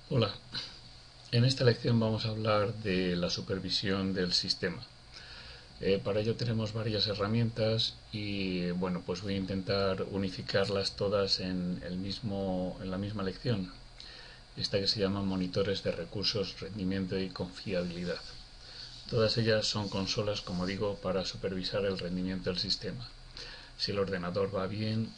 Hola, en esta lección vamos a hablar de la supervisión del sistema. Para ello tenemos varias herramientas y bueno, pues voy a intentar unificarlas todas en la misma lección. Esta que se llama monitores de recursos, rendimiento y confiabilidad. Todas ellas son consolas, como digo, para supervisar el rendimiento del sistema. Si el ordenador va bien,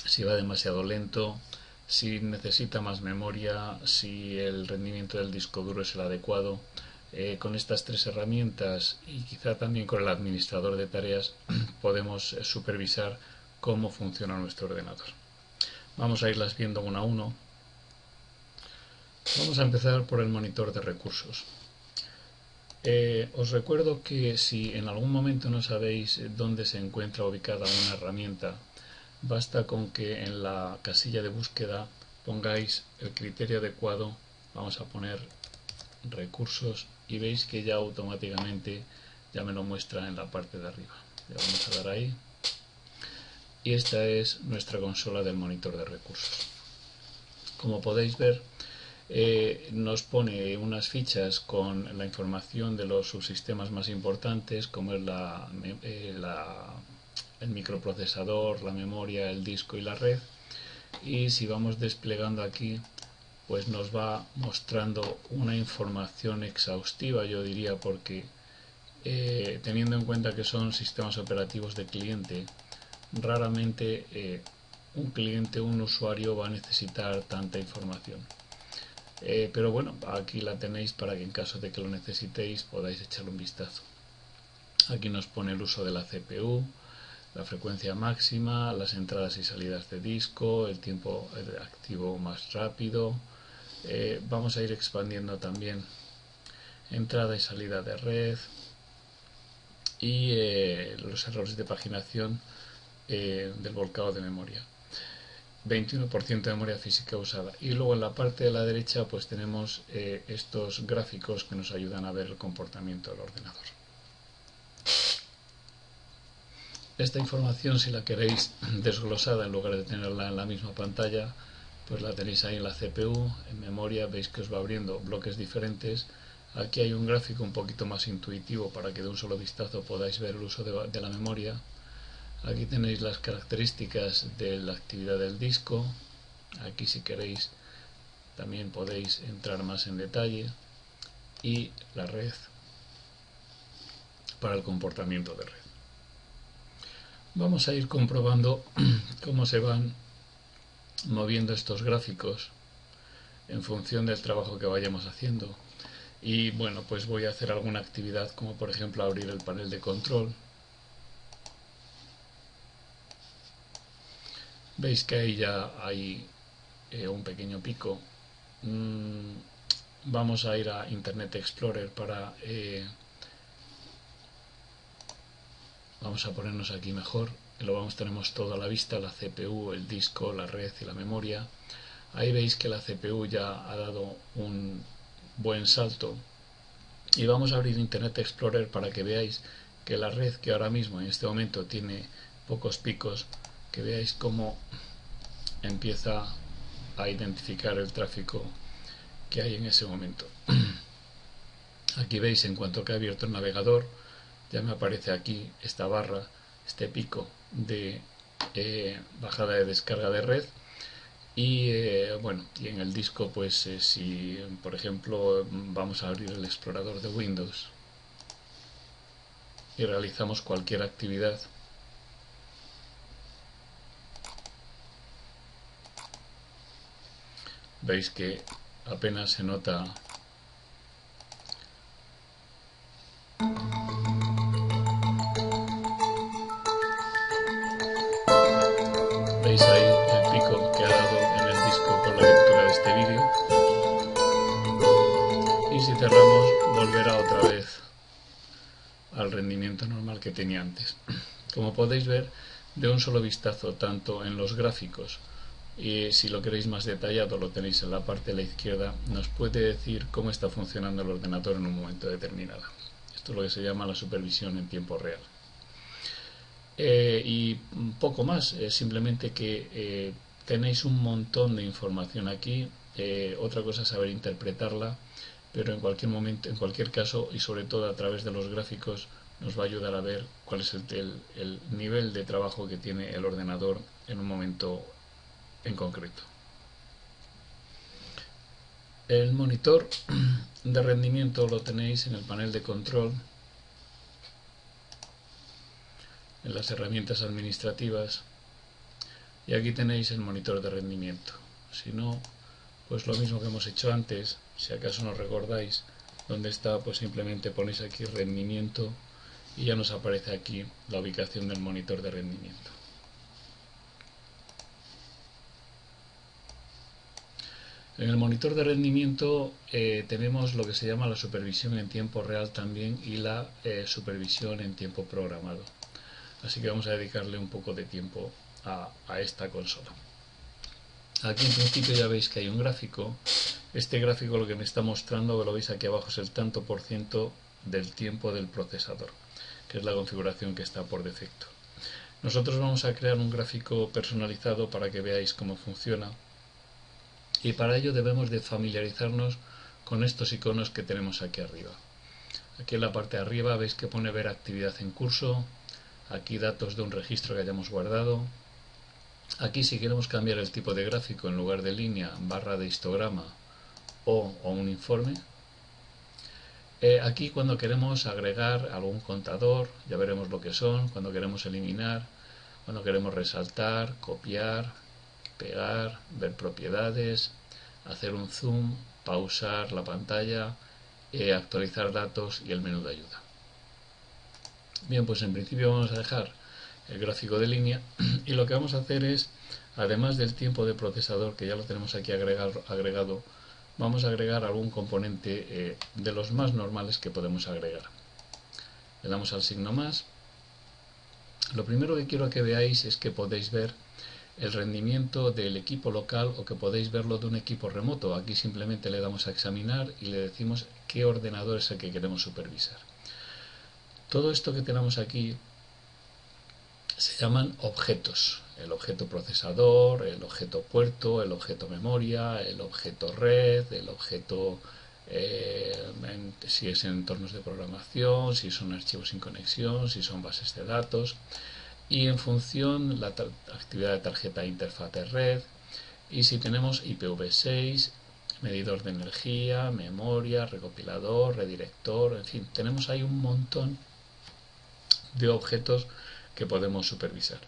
si va demasiado lento, si necesita más memoria, si el rendimiento del disco duro es el adecuado. Con estas tres herramientas y quizá también con el administrador de tareas podemos supervisar cómo funciona nuestro ordenador. Vamos a irlas viendo uno a uno. Vamos a empezar por el monitor de recursos. Os recuerdo que si en algún momento no sabéis dónde se encuentra ubicada una herramienta, basta con que en la casilla de búsqueda pongáis el criterio adecuado. Vamos a poner recursos y veis que ya automáticamente ya me lo muestra en la parte de arriba. Le vamos a dar ahí y esta es nuestra consola del monitor de recursos. Como podéis ver, nos pone unas fichas con la información de los subsistemas más importantes, como es el microprocesador, la memoria, el disco y la red. Y si vamos desplegando aquí, pues nos va mostrando una información exhaustiva, yo diría, porque teniendo en cuenta que son sistemas operativos de cliente, raramente un cliente, un usuario va a necesitar tanta información. Pero bueno, aquí la tenéis para que en caso de que lo necesitéis podáis echarle un vistazo. Aquí nos pone el uso de la CPU, la frecuencia máxima, las entradas y salidas de disco, el tiempo activo más rápido. Vamos a ir expandiendo también entrada y salida de red y los errores de paginación del volcado de memoria. 21% de memoria física usada. Y luego en la parte de la derecha pues tenemos estos gráficos que nos ayudan a ver el comportamiento del ordenador. Esta información, si la queréis desglosada en lugar de tenerla en la misma pantalla, pues la tenéis ahí en la CPU, en memoria, veis que os va abriendo bloques diferentes. Aquí hay un gráfico un poquito más intuitivo para que de un solo vistazo podáis ver el uso de la memoria. Aquí tenéis las características de la actividad del disco. Aquí si queréis también podéis entrar más en detalle. Y la red para el comportamiento de red. Vamos a ir comprobando cómo se van moviendo estos gráficos en función del trabajo que vayamos haciendo. Y bueno, pues voy a hacer alguna actividad como por ejemplo abrir el panel de control. Veis que ahí ya hay un pequeño pico. Vamos a ir a Internet Explorer para vamos a ponernos aquí mejor. Tenemos todo a la vista, la CPU, el disco, la red y la memoria. Ahí veis que la CPU ya ha dado un buen salto. Y vamos a abrir Internet Explorer para que veáis que la red, que ahora mismo en este momento tiene pocos picos, que veáis cómo empieza a identificar el tráfico que hay en ese momento. Aquí veis, en cuanto que he abierto el navegador, ya me aparece aquí esta barra, este pico de bajada de descarga de red. Y bueno, y en el disco pues si por ejemplo vamos a abrir el explorador de Windows y realizamos cualquier actividad, veis que apenas se nota veis ahí el pico que ha dado en el disco con la lectura de este vídeo. Y si cerramos volverá otra vez al rendimiento normal que tenía antes. Como podéis ver de un solo vistazo, tanto en los gráficos y si lo queréis más detallado lo tenéis en la parte de la izquierda, nos puede decir cómo está funcionando el ordenador en un momento determinado. Esto es lo que se llama la supervisión en tiempo real. Y poco más, simplemente que tenéis un montón de información aquí. Otra cosa es saber interpretarla, pero en cualquier momento, en cualquier caso, y sobre todo a través de los gráficos, nos va a ayudar a ver cuál es el nivel de trabajo que tiene el ordenador en un momento en concreto. El monitor de rendimiento lo tenéis en el panel de control, en las herramientas administrativas, y aquí tenéis el monitor de rendimiento. Si no, pues lo mismo que hemos hecho antes, si acaso no recordáis dónde está, pues simplemente ponéis aquí rendimiento y ya nos aparece aquí la ubicación del monitor de rendimiento. En el monitor de rendimiento tenemos lo que se llama la supervisión en tiempo real también y la supervisión en tiempo programado. Así que vamos a dedicarle un poco de tiempo a esta consola. Aquí en principio ya veis que hay un gráfico. Este gráfico lo que me está mostrando, que lo veis aquí abajo, es el tanto por ciento del tiempo del procesador, que es la configuración que está por defecto. Nosotros vamos a crear un gráfico personalizado para que veáis cómo funciona, y para ello debemos de familiarizarnos con estos iconos que tenemos aquí arriba. Aquí en la parte de arriba veis que pone ver actividad en curso, aquí datos de un registro que hayamos guardado. Aquí si queremos cambiar el tipo de gráfico, en lugar de línea, barra de histograma o un informe. Aquí cuando queremos agregar algún contador, ya veremos lo que son, cuando queremos eliminar, cuando queremos resaltar, copiar, pegar, ver propiedades, hacer un zoom, pausar la pantalla, actualizar datos y el menú de ayuda. Bien, pues en principio vamos a dejar el gráfico de línea y lo que vamos a hacer es, además del tiempo de procesador, que ya lo tenemos aquí agregado, vamos a agregar algún componente de los más normales que podemos agregar. Le damos al signo más. Lo primero que quiero que veáis es que podéis ver el rendimiento del equipo local o que podéis verlo de un equipo remoto. Aquí simplemente le damos a examinar y le decimos qué ordenador es el que queremos supervisar. Todo esto que tenemos aquí se llaman objetos. El objeto procesador, el objeto puerto, el objeto memoria, el objeto red, el objeto si es en entornos de programación, si son archivos sin conexión, si son bases de datos, y en función la actividad de tarjeta interfaz de red, y si tenemos IPv6, medidor de energía, memoria, recopilador, redirector, en fin, tenemos ahí un montón de objetos que podemos supervisar.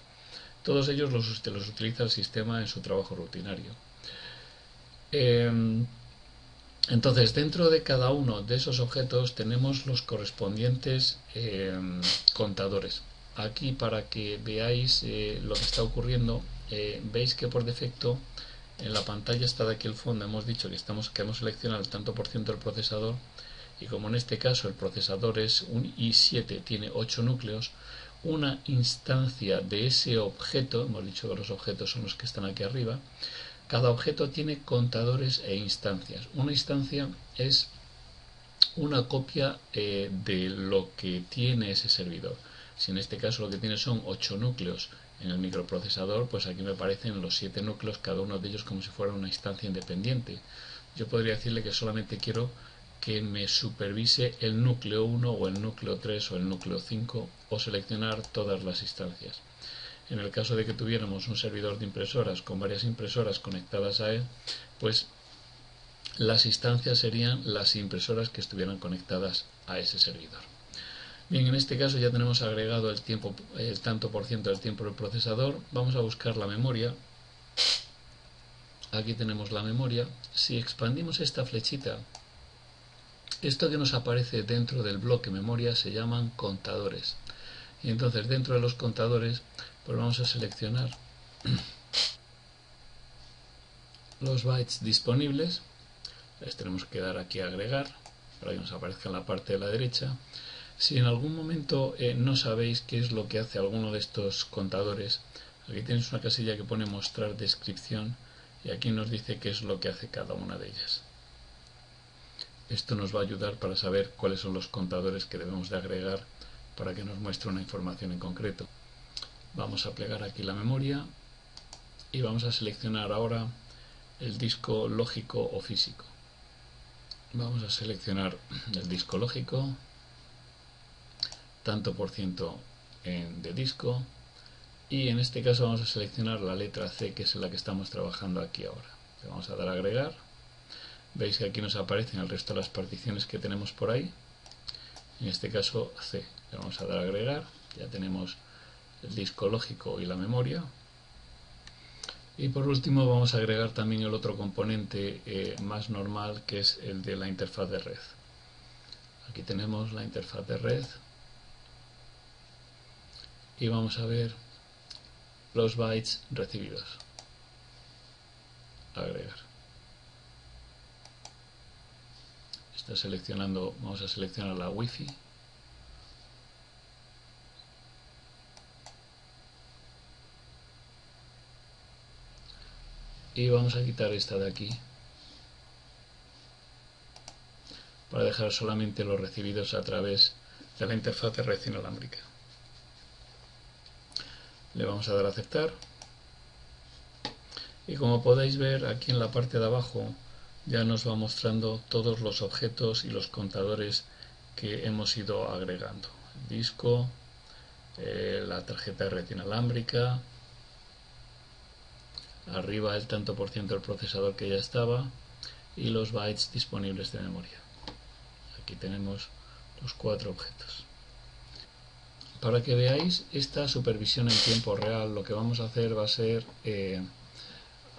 Todos ellos los utiliza el sistema en su trabajo rutinario. Entonces, dentro de cada uno de esos objetos tenemos los correspondientes contadores. Aquí, para que veáis lo que está ocurriendo, veis que por defecto en la pantalla está de aquí el fondo. Hemos dicho que hemos seleccionado el tanto por ciento del procesador, y como en este caso el procesador es un i7, tiene 8 núcleos, una instancia de ese objeto, hemos dicho que los objetos son los que están aquí arriba, cada objeto tiene contadores e instancias. Una instancia es una copia de lo que tiene ese servidor. Si en este caso lo que tiene son 8 núcleos en el microprocesador, pues aquí me aparecen los 7 núcleos, cada uno de ellos como si fuera una instancia independiente. Yo podría decirle que solamente quiero que me supervise el núcleo 1 o el núcleo 3 o el núcleo 5, o seleccionar todas las instancias. En el caso de que tuviéramos un servidor de impresoras con varias impresoras conectadas a él, pues las instancias serían las impresoras que estuvieran conectadas a ese servidor. Bien, en este caso ya tenemos agregado el tanto por ciento del tiempo del procesador. Vamos a buscar la memoria. Aquí tenemos la memoria. Si expandimos esta flechita, esto que nos aparece dentro del bloque memoria se llaman contadores. Y entonces dentro de los contadores, pues vamos a seleccionar los bytes disponibles. Les tenemos que dar aquí a agregar para que nos aparezca en la parte de la derecha. Si en algún momento no sabéis qué es lo que hace alguno de estos contadores, aquí tenéis una casilla que pone mostrar descripción y aquí nos dice qué es lo que hace cada una de ellas. Esto nos va a ayudar para saber cuáles son los contadores que debemos de agregar para que nos muestre una información en concreto. Vamos a plegar aquí la memoria y vamos a seleccionar ahora el disco lógico o físico. Vamos a seleccionar el disco lógico, tanto por ciento de disco, y en este caso vamos a seleccionar la letra C, que es la que estamos trabajando aquí ahora. Le vamos a dar a agregar. Veis que aquí nos aparecen el resto de las particiones que tenemos por ahí. En este caso C. Le vamos a dar a agregar. Ya tenemos el disco lógico y la memoria. Y por último vamos a agregar también el otro componente más normal, que es el de la interfaz de red. Aquí tenemos la interfaz de red y vamos a ver los bytes recibidos. Agregar. Está seleccionando, vamos a seleccionar la Wi-Fi. Y vamos a quitar esta de aquí para dejar solamente los recibidos a través de la interfaz de red inalámbrica. Le vamos a dar a aceptar. Y como podéis ver, aquí en la parte de abajo ya nos va mostrando todos los objetos y los contadores que hemos ido agregando. El disco, la tarjeta de red inalámbrica, arriba el tanto por ciento del procesador que ya estaba y los bytes disponibles de memoria. Aquí tenemos los 4 objetos. Para que veáis esta supervisión en tiempo real, lo que vamos a hacer va a ser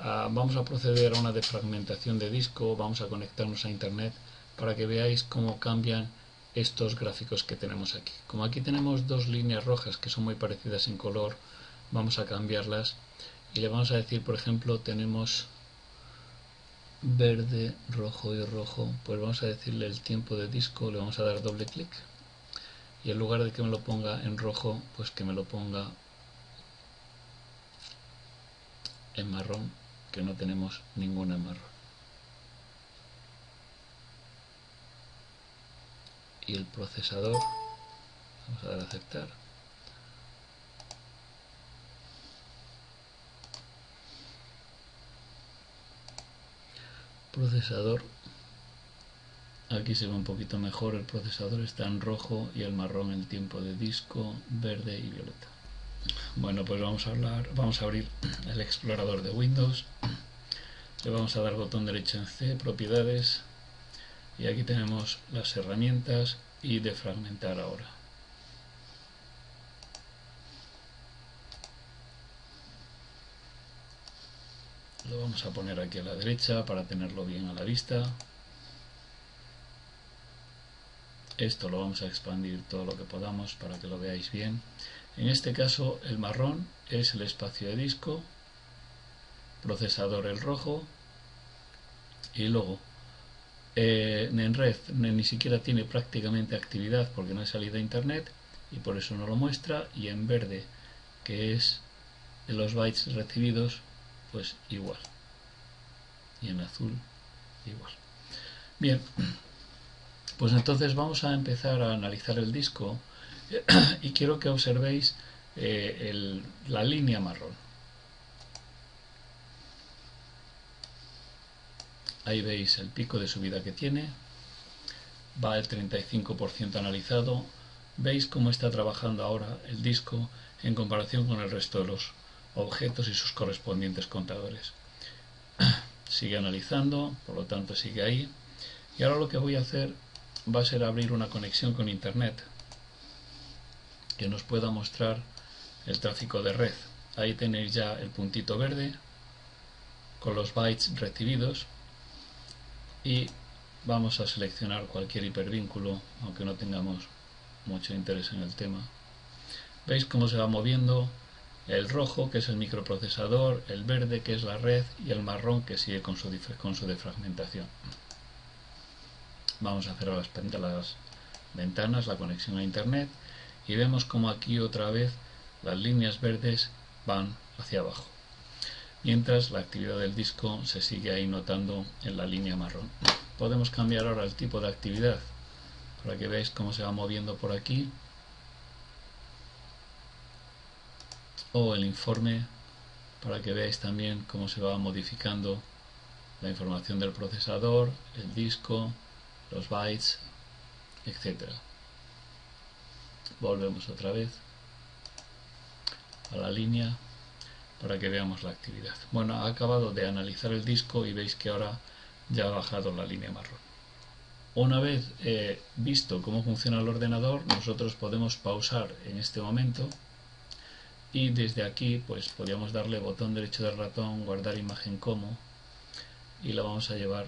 vamos a proceder a una defragmentación de disco, vamos a conectarnos a internet para que veáis cómo cambian estos gráficos que tenemos aquí. Como aquí tenemos dos líneas rojas que son muy parecidas en color, vamos a cambiarlas y le vamos a decir, por ejemplo, tenemos verde, rojo y rojo, pues vamos a decirle el tiempo de disco, le vamos a dar doble clic y en lugar de que me lo ponga en rojo, pues que me lo ponga en marrón, que no tenemos ninguna en marrón. Y el procesador, vamos a dar a aceptar. Procesador, aquí se ve un poquito mejor, el procesador está en rojo y el marrón el tiempo de disco, verde y violeta. Bueno, pues vamos a abrir el explorador de Windows, le vamos a dar botón derecho en C, propiedades, y aquí tenemos las herramientas y defragmentar ahora. Lo vamos a poner aquí a la derecha para tenerlo bien a la vista. Esto lo vamos a expandir todo lo que podamos para que lo veáis bien. En este caso el marrón es el espacio de disco, procesador el rojo y luego en red ni siquiera tiene prácticamente actividad porque no hay salida a internet y por eso no lo muestra, y en verde, que es de los bytes recibidos, pues igual, y en azul igual. Bien, pues entonces vamos a empezar a analizar el disco y quiero que observéis la línea marrón. Ahí veis el pico de subida que tiene, va el 35% analizado. Veis cómo está trabajando ahora el disco en comparación con el resto de los objetos y sus correspondientes contadores. Sigue analizando, por lo tanto sigue ahí. Y ahora lo que voy a hacer va a ser abrir una conexión con internet que nos pueda mostrar el tráfico de red. Ahí tenéis ya el puntito verde con los bytes recibidos y vamos a seleccionar cualquier hipervínculo, aunque no tengamos mucho interés en el tema. Veis cómo se va moviendo el rojo, que es el microprocesador, el verde, que es la red, y el marrón, que sigue con su defragmentación. Vamos a cerrar las ventanas, la conexión a internet, y vemos como aquí otra vez las líneas verdes van hacia abajo, mientras la actividad del disco se sigue ahí notando en la línea marrón. Podemos cambiar ahora el tipo de actividad para que veáis cómo se va moviendo por aquí, o el informe para que veáis también cómo se va modificando la información del procesador, el disco, los bytes, etcétera. Volvemos otra vez a la línea para que veamos la actividad. Bueno, ha acabado de analizar el disco y veis que ahora ya ha bajado la línea marrón. Una vez visto cómo funciona el ordenador, nosotros podemos pausar en este momento y desde aquí pues podríamos darle botón derecho del ratón, guardar imagen como, y la vamos a llevar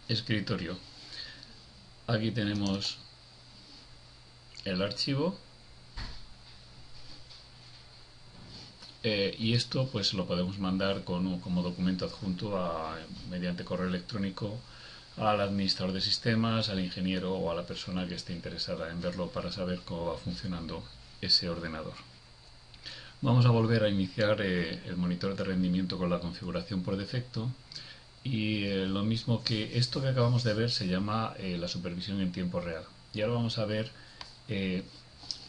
escritorio. Aquí tenemos el archivo y esto pues lo podemos mandar como documento adjunto mediante correo electrónico al administrador de sistemas, al ingeniero o a la persona que esté interesada en verlo para saber cómo va funcionando ese ordenador. Vamos a volver a iniciar el monitor de rendimiento con la configuración por defecto y lo mismo que esto que acabamos de ver se llama la supervisión en tiempo real. Y ahora vamos a ver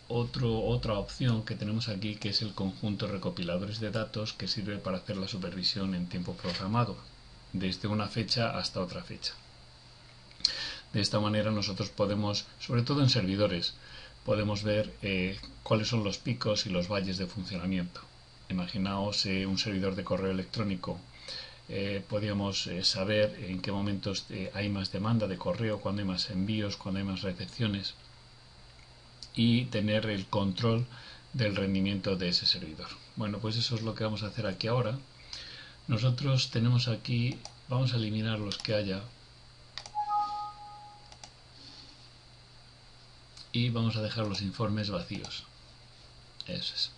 otra opción que tenemos aquí, que es el conjunto recopiladores de datos, que sirve para hacer la supervisión en tiempo programado, desde una fecha hasta otra fecha. De esta manera nosotros podemos, sobre todo en servidores, podemos ver cuáles son los picos y los valles de funcionamiento. Imaginaos un servidor de correo electrónico. Podríamos saber en qué momentos hay más demanda de correo, cuándo hay más envíos, cuándo hay más recepciones, y tener el control del rendimiento de ese servidor. Bueno, pues eso es lo que vamos a hacer aquí ahora. Nosotros tenemos aquí, vamos a eliminar los que haya y vamos a dejar los informes vacíos. Eso es.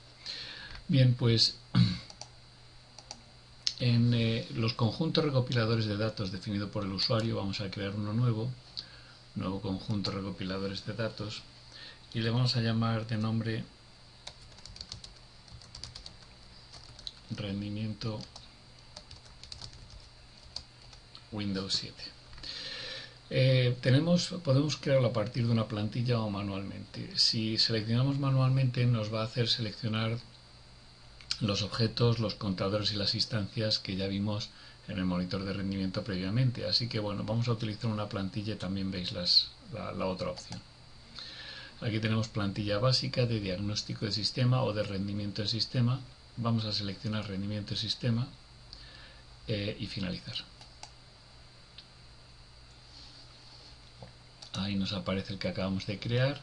Bien, pues en los conjuntos recopiladores de datos definido por el usuario vamos a crear uno nuevo conjunto recopiladores de datos, y le vamos a llamar de nombre rendimiento Windows 7. Podemos crearlo a partir de una plantilla o manualmente. Si seleccionamos manualmente nos va a hacer seleccionar los objetos, los contadores y las instancias que ya vimos en el monitor de rendimiento previamente. Así que bueno, vamos a utilizar una plantilla y también veis la otra opción. Aquí tenemos plantilla básica de diagnóstico de sistema o de rendimiento de sistema. Vamos a seleccionar rendimiento de sistema y finalizar. Ahí nos aparece el que acabamos de crear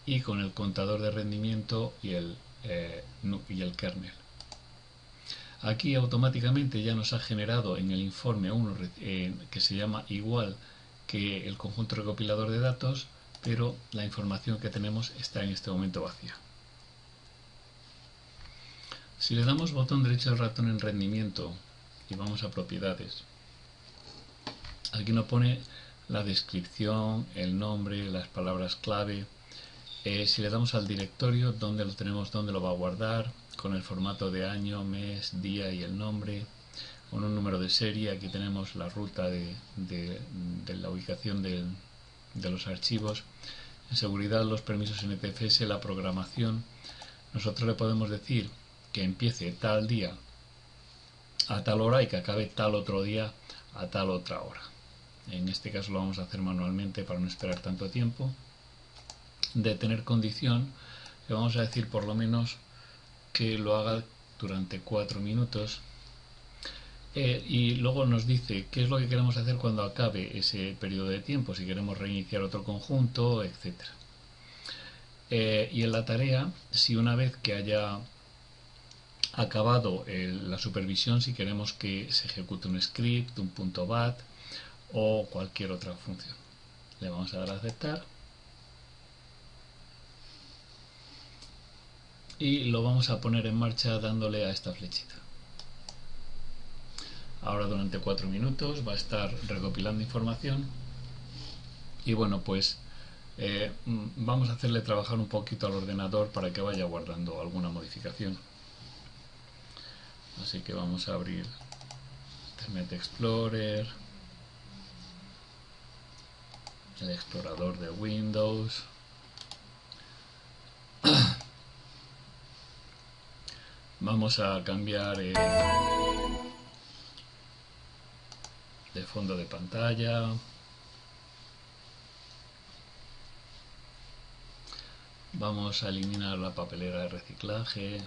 y con el contador de rendimiento y el kernel. Aquí automáticamente ya nos ha generado en el informe uno que se llama igual que el conjunto recopilador de datos, pero la información que tenemos está en este momento vacía. Si le damos botón derecho del ratón en rendimiento y vamos a propiedades, aquí nos pone la descripción, el nombre, las palabras clave. Si le damos al directorio, donde lo tenemos, dónde lo va a guardar, con el formato de año, mes, día y el nombre, con un número de serie. Aquí tenemos la ruta de la ubicación de los archivos. En seguridad, los permisos NTFS, la programación. Nosotros le podemos decir que empiece tal día a tal hora y que acabe tal otro día a tal otra hora. En este caso lo vamos a hacer manualmente para no esperar tanto tiempo. De tener condición, le vamos a decir por lo menos que lo haga durante 4 minutos. Y luego nos dice qué es lo que queremos hacer cuando acabe ese periodo de tiempo, si queremos reiniciar otro conjunto, etc. Y en la tarea, si una vez que haya acabado la supervisión, si queremos que se ejecute un script, un .bat o cualquier otra función. Le vamos a dar a aceptar y lo vamos a poner en marcha dándole a esta flechita. Ahora durante 4 minutos va a estar recopilando información y bueno, pues vamos a hacerle trabajar un poquito al ordenador para que vaya guardando alguna modificación. Así que vamos a abrir Internet Explorer, el explorador de Windows. Vamos a cambiar de fondo de pantalla. Vamos a eliminar la papelera de reciclaje.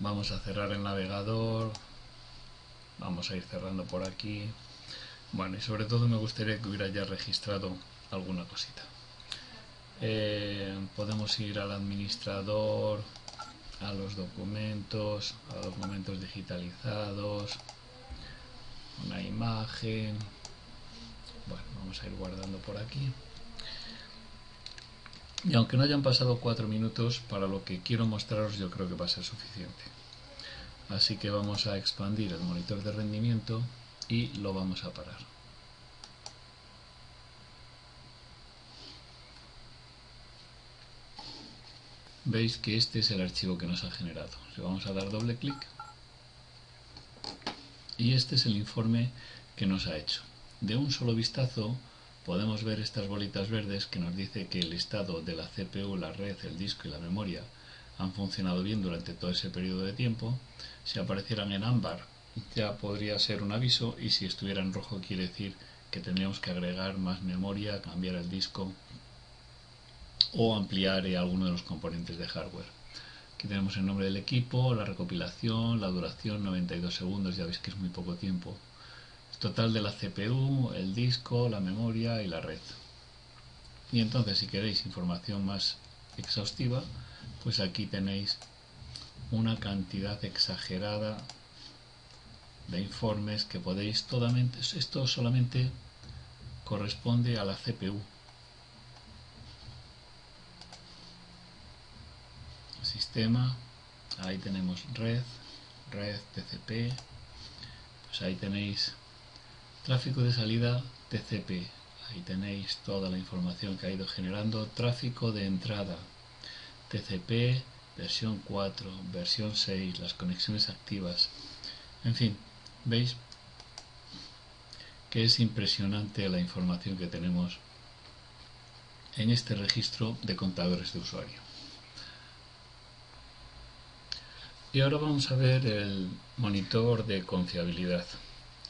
Vamos a cerrar el navegador. Vamos a ir cerrando por aquí. Bueno, y sobre todo me gustaría que hubiera ya registrado alguna cosita. Podemos ir al administrador, a los documentos digitalizados, una imagen. Bueno, vamos a ir guardando por aquí. Y aunque no hayan pasado 4 minutos, para lo que quiero mostraros yo creo que va a ser suficiente. Así que vamos a expandir el monitor de rendimiento y lo vamos a parar. Veis que este es el archivo que nos ha generado. Le vamos a dar doble clic y este es el informe que nos ha hecho. De un solo vistazo podemos ver estas bolitas verdes que nos dice que el estado de la CPU, la red, el disco y la memoria han funcionado bien durante todo ese periodo de tiempo. Si aparecieran en ámbar ya podría ser un aviso, y si estuviera en rojo quiere decir que tendríamos que agregar más memoria, cambiar el disco o ampliar alguno de los componentes de hardware. Aquí tenemos el nombre del equipo, la recopilación, la duración 92 segundos, ya veis que es muy poco tiempo. Total de la CPU, el disco, la memoria y la red. Y entonces, si queréis información más exhaustiva, pues aquí tenéis una cantidad exagerada de informes que podéis totalmente. Esto solamente corresponde a la CPU. Sistema, ahí tenemos red, TCP, pues ahí tenéis tráfico de salida TCP, ahí tenéis toda la información que ha ido generando. Tráfico de entrada TCP, versión 4, versión 6, las conexiones activas, en fin, veis que es impresionante la información que tenemos en este registro de contadores de usuario. Y ahora vamos a ver el monitor de confiabilidad.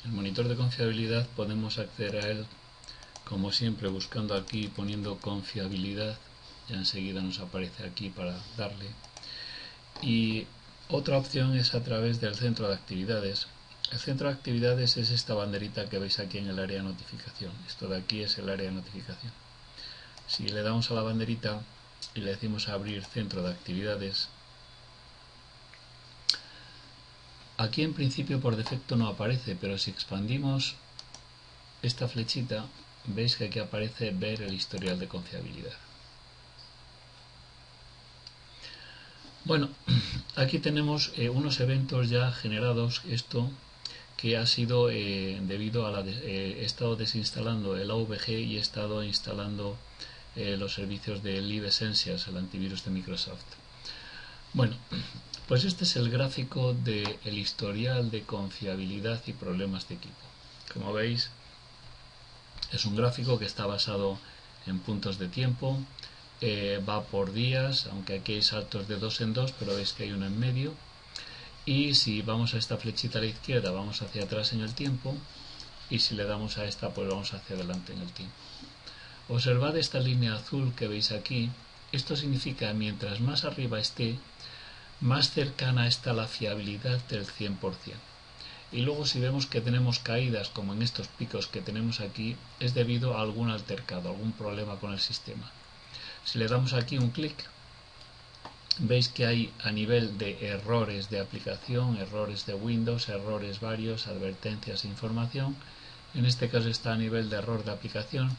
El monitor de confiabilidad podemos acceder a él, como siempre, buscando aquí, poniendo confiabilidad. Ya enseguida nos aparece aquí para darle. Y otra opción es a través del centro de actividades. El centro de actividades es esta banderita que veis aquí en el área de notificación. Esto de aquí es el área de notificación. Si le damos a la banderita y le decimos abrir centro de actividades, aquí en principio por defecto no aparece, pero si expandimos esta flechita, veis que aquí aparece ver el historial de confiabilidad. Bueno, aquí tenemos unos eventos ya generados. Esto que ha sido debido a he estado desinstalando el AVG y he estado instalando los servicios de Live Essentials, el antivirus de Microsoft. Bueno, pues este es el gráfico del historial de confiabilidad y problemas de equipo. Como veis, es un gráfico que está basado en puntos de tiempo, va por días, aunque aquí hay saltos de 2 en 2, pero veis que hay uno en medio. Y si vamos a esta flechita a la izquierda, vamos hacia atrás en el tiempo, y si le damos a esta, pues vamos hacia adelante en el tiempo. Observad esta línea azul que veis aquí. Esto significa mientras más arriba esté, más cercana está la fiabilidad del 100%. Y luego si vemos que tenemos caídas, como en estos picos que tenemos aquí, es debido a algún altercado, algún problema con el sistema. Si le damos aquí un clic, veis que hay a nivel de errores de aplicación, errores de Windows, errores varios, advertencias e información. En este caso está a nivel de error de aplicación,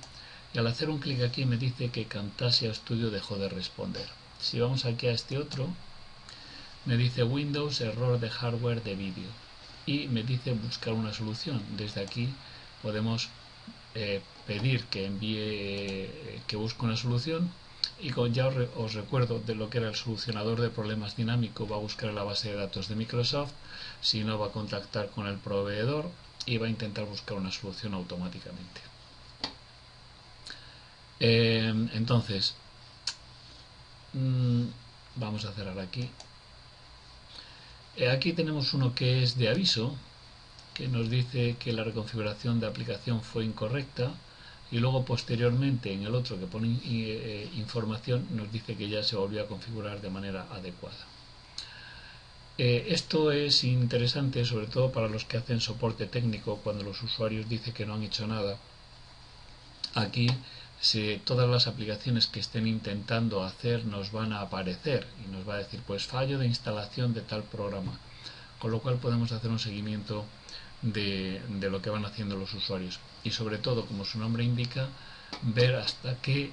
y al hacer un clic aquí me dice que Camtasia Studio dejó de responder. Si vamos aquí a este otro, me dice Windows, error de hardware de vídeo, y me dice buscar una solución. Desde aquí podemos pedir que busque una solución, y ya os recuerdo de lo que era el solucionador de problemas dinámico. Va a buscar en la base de datos de Microsoft, si no va a contactar con el proveedor y va a intentar buscar una solución automáticamente. Entonces, vamos a cerrar aquí. Aquí tenemos uno que es de aviso, que nos dice que la reconfiguración de aplicación fue incorrecta, y luego posteriormente en el otro que pone información nos dice que ya se volvió a configurar de manera adecuada. Esto es interesante sobre todo para los que hacen soporte técnico, cuando los usuarios dicen que no han hecho nada. Aquí todas las aplicaciones que estén intentando hacer nos van a aparecer y nos va a decir pues fallo de instalación de tal programa, con lo cual podemos hacer un seguimiento de lo que van haciendo los usuarios y sobre todo, como su nombre indica, ver hasta qué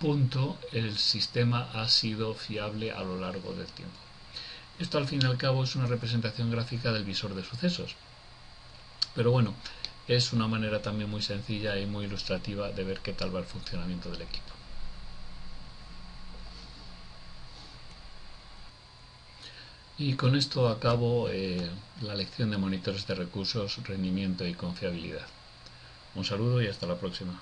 punto el sistema ha sido fiable a lo largo del tiempo. Esto al fin y al cabo es una representación gráfica del visor de sucesos, pero bueno, es una manera también muy sencilla y muy ilustrativa de ver qué tal va el funcionamiento del equipo. Y con esto acabo la lección de monitores de recursos, rendimiento y confiabilidad. Un saludo y hasta la próxima.